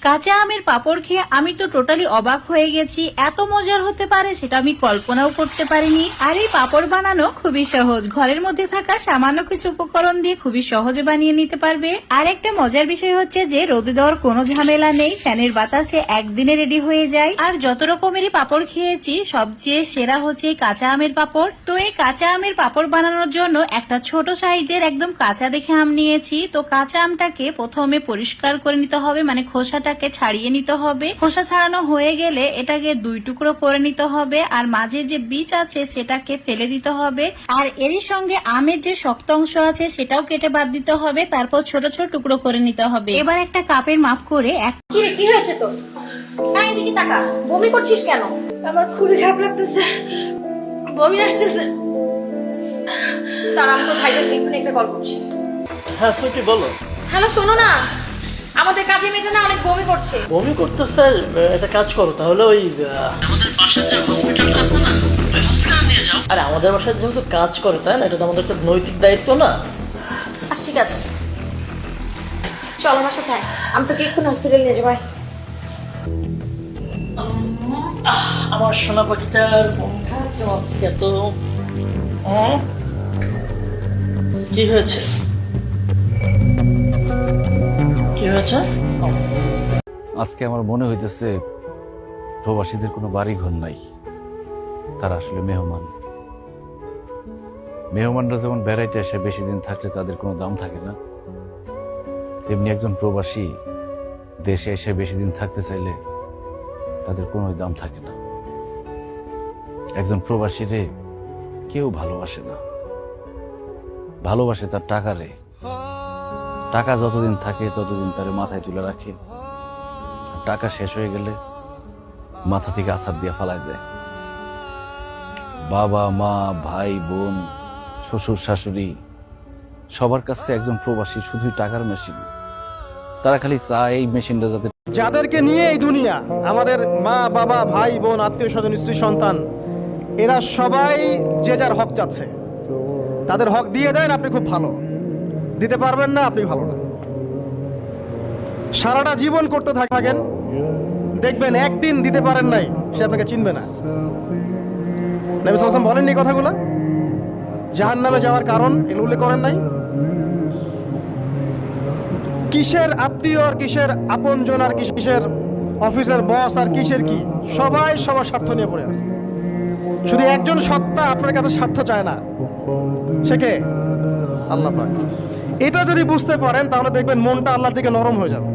কাঁচা আমের পাপড় খেয়ে আমি তো টোটালি অবাক হয়ে গেছি। এত মজার হতে পারে সেটা আমি কল্পনাও করতে পারিনি। আর এই পাপড় বানানো খুবই সহজ, ঘরের মধ্যে থাকা সামান্য কিছু উপকরণ দিয়ে খুবই সহজে বানিয়ে নিতে পারবে। আর একটা মজার বিষয় হচ্ছে যে রোদে দেওয়ার কোনো ঝামেলা নেই, ফ্যানের বাতাসে একদিনে রেডি হয়ে যায়। আর যত রকমেরই পাপড় খেয়েছি সবচেয়ে সেরা হচ্ছে এই কাঁচা আমের পাপড়। তো এই কাঁচা আমের পাপড় বানানোর জন্য একটা ছোট সাইজের একদম কাঁচা দেখে আম নিয়েছি। তো কাঁচা আমটাকে প্রথমে পরিষ্কার করে নিতে হবে, মানে খোসাটাকে ছাড়িয়ে নিতে হবে। খোসা ছাড়ানো হয়ে গেলে এটাকে 2 টুকরো করে নিতে হবে, আর মাঝে যে বীজ আছে সেটাকে ফেলে দিতে হবে। আর এরই সঙ্গে আমের যে শক্ত অংশ আছে সেটাও কেটে বাদ দিতে হবে। তারপর ছোট ছোট টুকরো করে নিতে হবে। এবার একটা কাপের মাপ করে কি হয়েছে তোর? কাই দিকে তাকা, বমি করছিস কেন? আমার খুবই খারাপ লাগতেছে, বমি আসতেছে। তার আমি তো ভাইজান এক্ষুনি একটা কল করছি। হ্যাঁ সুইটি বলো। হ্যালো, শোনো না, আমাদের কাজে মেয়েটা না অনেক বমি করছে। বমি করতেছে, একটা কাজ করো তাহলে ওই আমাদের বাসার যে হসপিটালটা আছে না, ওই হসপিটালে নিয়ে যাও। আরে আমাদের বাসায় যেহেতু কাজ করে তাই না, এটা তো আমাদের একটা নৈতিক দায়িত্ব না? আচ্ছা ঠিক আছে, চল আমার সাথে আয়, আমি তোকে এক্ষুনি হসপিটালে নিয়ে যাবো। আমার সোনা পাখিটার বমি খাচ্ছে আজকে এত। কি হয়েছে? কি হয়েছে? আজকে আমার মনে হইতেছে প্রবাসীদের কোনো বাড়ি ঘর নাই, তারা আসলে মেহমান। মেহমানরা যেমন বেড়াইতে আসে বেশি দিন থাকলে তাদের কোনো দাম থাকে না, তেমনি একজন প্রবাসী দেশে এসে বেশি দিন থাকতে চাইলে তাদের কোনো দাম থাকে না। একজন প্রবাসীরে কেউ ভালোবাসে না, ভালোবাসে তার টাকারে। টাকা যতদিন থাকে ততদিন তার মাথায় তুলে রাখে, টাকা শেষ হয়ে গেলে মাথা থেকে আছাড় দিয়ে ফালাই দেয়। বাবা মা ভাই বোন শ্বশুর শাশুড়ি সবার কাছে একজন প্রবাসী শুধুই টাকার মেশিন। তারা খালি চায় এই মেশিনটা যাতে। যাদেরকে নিয়ে এই দুনিয়া, আমাদের মা বাবা ভাই বোন আত্মীয় স্বজন স্ত্রী সন্তান, এরা সবাই যে যার হক চাচ্ছে। তাদের হক দিয়ে দেন, আপনি খুব ভালো। দিতে পারবেন না, আপনি ভালো না। সারাটা জীবন করতে থাকেন, দেখবেন একদিন দিতে পারেন নাই, সে আপনাকে চিনবে না। নবী সাল্লাল্লাহু আলাইহি ওয়াসাল্লাম বলেননি কথাগুলো? জাহান্নামে যাওয়ার কারণ এগুলো উল্লেখ করেন নাই? কিসের আত্মীয় আর কিসের আপনজন আর কিসের অফিসের বস আর কিসের কি, সবাই সবার স্বার্থ নিয়ে পড়ে আছে। শুধু একজন সত্তা আপনার কাছে স্বার্থ চায় না, সে কে? আল্লাহ পাক। এটা যদি বুঝতে পারেন তাহলে দেখবেন মনটা আল্লাহর দিকে নরম হয়ে যাবে।